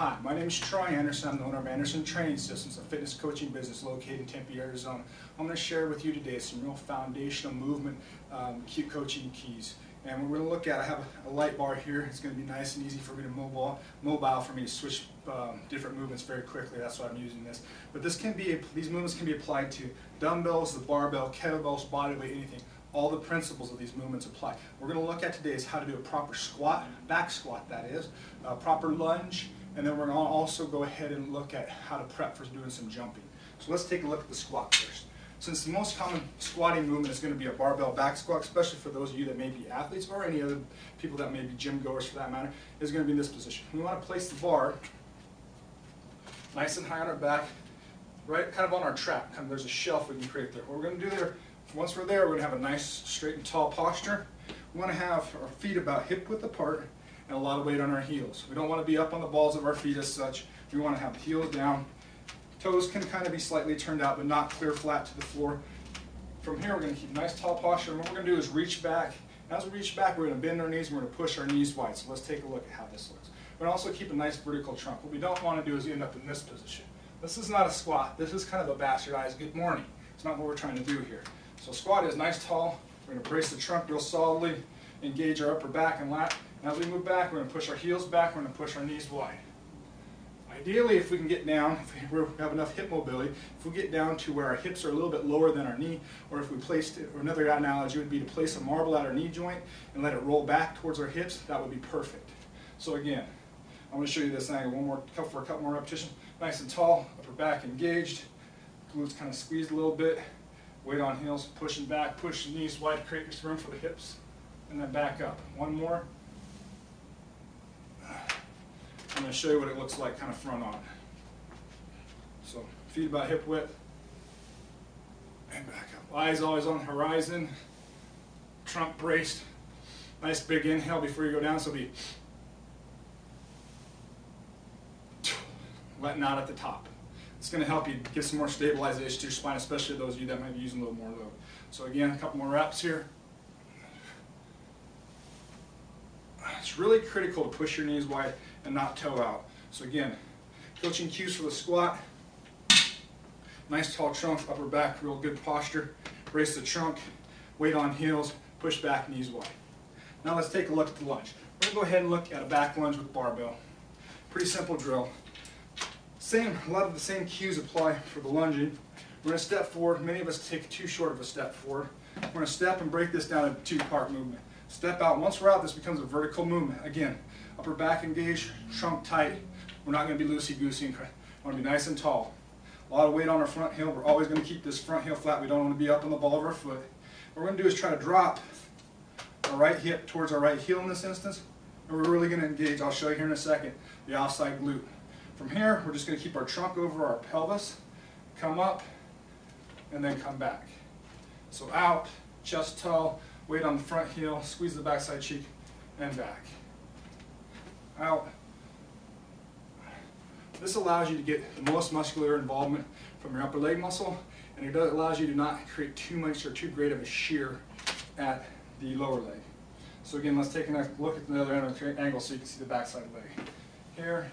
Hi, my name is Troy Anderson. I'm the owner of Anderson Training Systems, a fitness coaching business located in Tempe, Arizona. I'm going to share with you today some real foundational movement coaching keys. And we're going to look at, I have a light bar here. It's going to be nice and easy for me to mobile for me to switch different movements very quickly. That's why I'm using this. But these movements can be applied to dumbbells, the barbell, kettlebells, bodyweight, anything. All the principles of these movements apply. We're going to look at today is how to do a proper squat, back squat that is, a proper lunge, and then we're going to also go ahead and look at how to prep for doing some jumping. So let's take a look at the squat first. Since the most common squatting movement is going to be a barbell back squat, especially for those of you that may be athletes or any other people that may be gym goers for that matter, is going to be in this position. We want to place the bar nice and high on our back, right kind of on our trap. There's a shelf we can create there. What we're going to do there, once we're there, we're going to have a nice straight and tall posture. We want to have our feet about hip width apart and a lot of weight on our heels. We don't want to be up on the balls of our feet as such. We want to have the heels down. Toes can kind of be slightly turned out, but not clear flat to the floor. From here, we're going to keep a nice tall posture. And what we're going to do is reach back. As we reach back, we're going to bend our knees and we're going to push our knees wide. So let's take a look at how this looks. We're going to also keep a nice vertical trunk. What we don't want to do is end up in this position. This is not a squat. This is kind of a bastardized good morning. It's not what we're trying to do here. So squat is nice tall. We're going to brace the trunk real solidly, engage our upper back and lat. And as we move back, we're going to push our heels back. We're going to push our knees wide. Ideally, if we can get down, if we have enough hip mobility, if we get down to where our hips are a little bit lower than our knee, or if we placed it, or another analogy would be to place a marble at our knee joint and let it roll back towards our hips, that would be perfect. So again, I'm going to show you this angle for a couple more repetitions. Nice and tall, upper back engaged, glutes kind of squeezed a little bit, weight on heels, pushing back, push the knees wide, create some room for the hips, and then back up. One more. I'm going to show you what it looks like kind of front on. So feet about hip width and back up. Eyes always on the horizon, trunk braced. Nice big inhale before you go down, so be letting out at the top. It's going to help you get some more stabilization to your spine, especially those of you that might be using a little more load. So again, a couple more reps here. It's really critical to push your knees wide and not toe out. So again, coaching cues for the squat. Nice tall trunk, upper back, real good posture. Brace the trunk, weight on heels, push back, knees wide. Now let's take a look at the lunge. We're going to go ahead and look at a back lunge with barbell. Pretty simple drill. A lot of the same cues apply for the lunging. We're going to step forward. Many of us take too short of a step forward. We're going to step and break this down into two-part movement. Step out. Once we're out, this becomes a vertical movement. Again, upper back engaged, trunk tight. We're not going to be loosey-goosey. We want to be nice and tall. A lot of weight on our front heel. We're always going to keep this front heel flat. We don't want to be up on the ball of our foot. What we're going to do is try to drop our right hip towards our right heel in this instance. And we're really going to engage, I'll show you here in a second, the offside glute. From here, we're just going to keep our trunk over our pelvis, come up, and then come back. So out, chest tall, weight on the front heel, squeeze the backside cheek, and back. Out. This allows you to get the most muscular involvement from your upper leg muscle, and it allows you to not create too much or too great of a shear at the lower leg. So again, let's take a look at the other angle so you can see the backside leg. Here.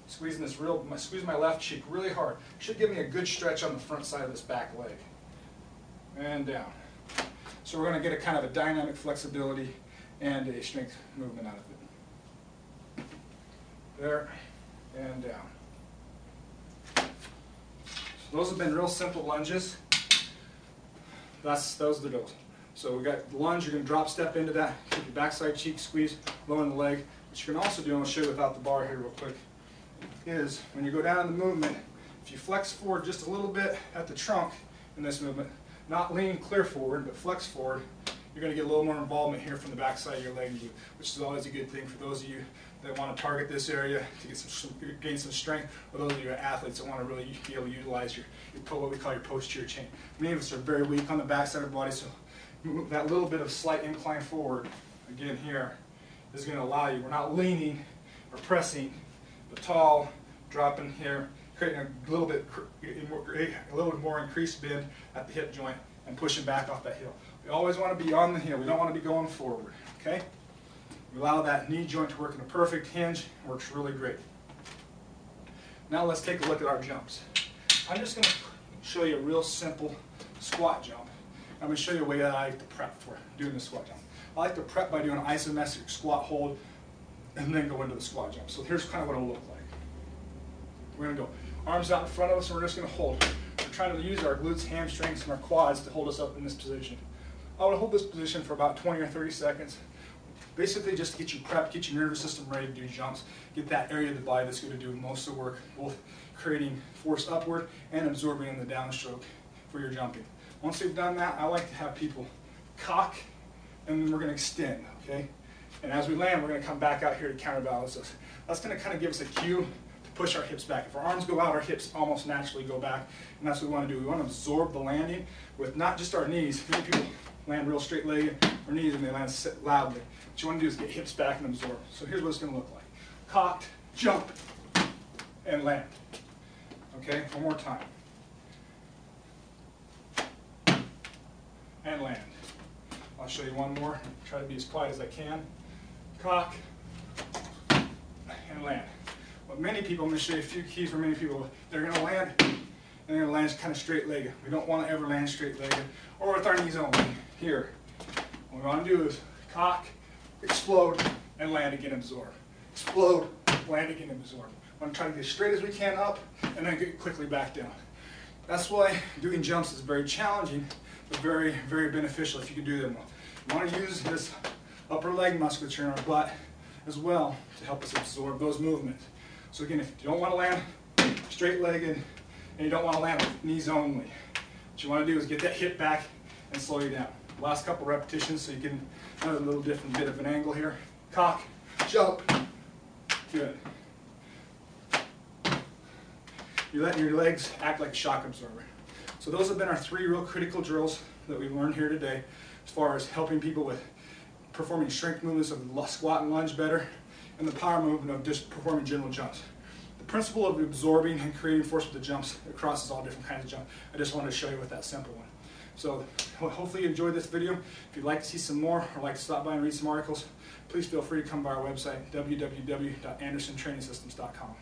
Squeezing this squeeze my left cheek really hard. Should give me a good stretch on the front side of this back leg. And down. So we're going to get a kind of a dynamic flexibility and a strength movement out of it. There and down. So those have been real simple lunges. Those are the drills. So we got the lunge, you're going to drop step into that, keep your backside cheek squeeze, low in the leg. What you can also do, and I'll show you without the bar here real quick, is when you go down in the movement, if you flex forward just a little bit at the trunk in this movement, not lean clear forward, but flex forward, you're going to get a little more involvement here from the backside of your leg, which is always a good thing for those of you that want to target this area to get gain some strength, or those of you athletes that want to really be able to utilize what we call your posterior chain. Many of us are very weak on the backside of the body, so that little bit of slight incline forward, again here, is going to allow you, we're not leaning or pressing, but tall, dropping here, creating a little bit more increased bend at the hip joint and pushing back off that heel. We always want to be on the heel. We don't want to be going forward. Okay? We allow that knee joint to work in a perfect hinge. Works really great. Now let's take a look at our jumps. I'm just going to show you a real simple squat jump. I'm going to show you a way that I like to prep for doing the squat jump. I like to prep by doing an isometric squat hold and then go into the squat jump. So here's kind of what it'll look like. We're going to go arms out in front of us and we're just going to hold. We're trying to use our glutes, hamstrings, and our quads to hold us up in this position. I want to hold this position for about 20 or 30 seconds. Basically just to get you prepped, get your nervous system ready to do jumps, get that area of the body that's going to do most of the work, both creating force upward and absorbing in the downstroke for your jumping. Once we've done that, I like to have people cock and then we're going to extend, okay? And as we land, we're going to come back out here to counterbalance us. That's going to kind of give us a cue to push our hips back. If our arms go out, our hips almost naturally go back, and that's what we want to do. We want to absorb the landing with not just our knees. Many people land real straight-legged or knees and they land loudly. What you want to do is get hips back and absorb. So here's what it's going to look like. Cocked, jump, and land. Okay, one more time. And land. I'll show you one more. Try to be as quiet as I can. Cock, and land. What many people, I'm going to show you a few keys for many people. They're going to land, and they're going to land kind of straight-legged. We don't want to ever land straight-legged, or with our knees only. Here, what we want to do is cock, explode, and land again, absorb. Explode, land again, absorb. We want to try to get as straight as we can up, and then get quickly back down. That's why doing jumps is very challenging, but very, very beneficial if you can do them well. You want to use this upper leg musculature in our butt as well to help us absorb those movements. So again, if you don't want to land straight-legged and you don't want to land with knees only, what you want to do is get that hip back and slow you down. Last couple repetitions so you get another little different bit of an angle here. Cock, jump, good. You're letting your legs act like a shock absorber. So those have been our 3 real critical drills that we've learned here today as far as helping people with performing strength movements of the squat and lunge better, and the power movement of just performing general jumps. The principle of absorbing and creating force with the jumps crosses all different kinds of jumps. I just wanted to show you with that simple one. So hopefully you enjoyed this video. If you'd like to see some more or like to stop by and read some articles, please feel free to come by our website, www.andersontrainingsystems.com.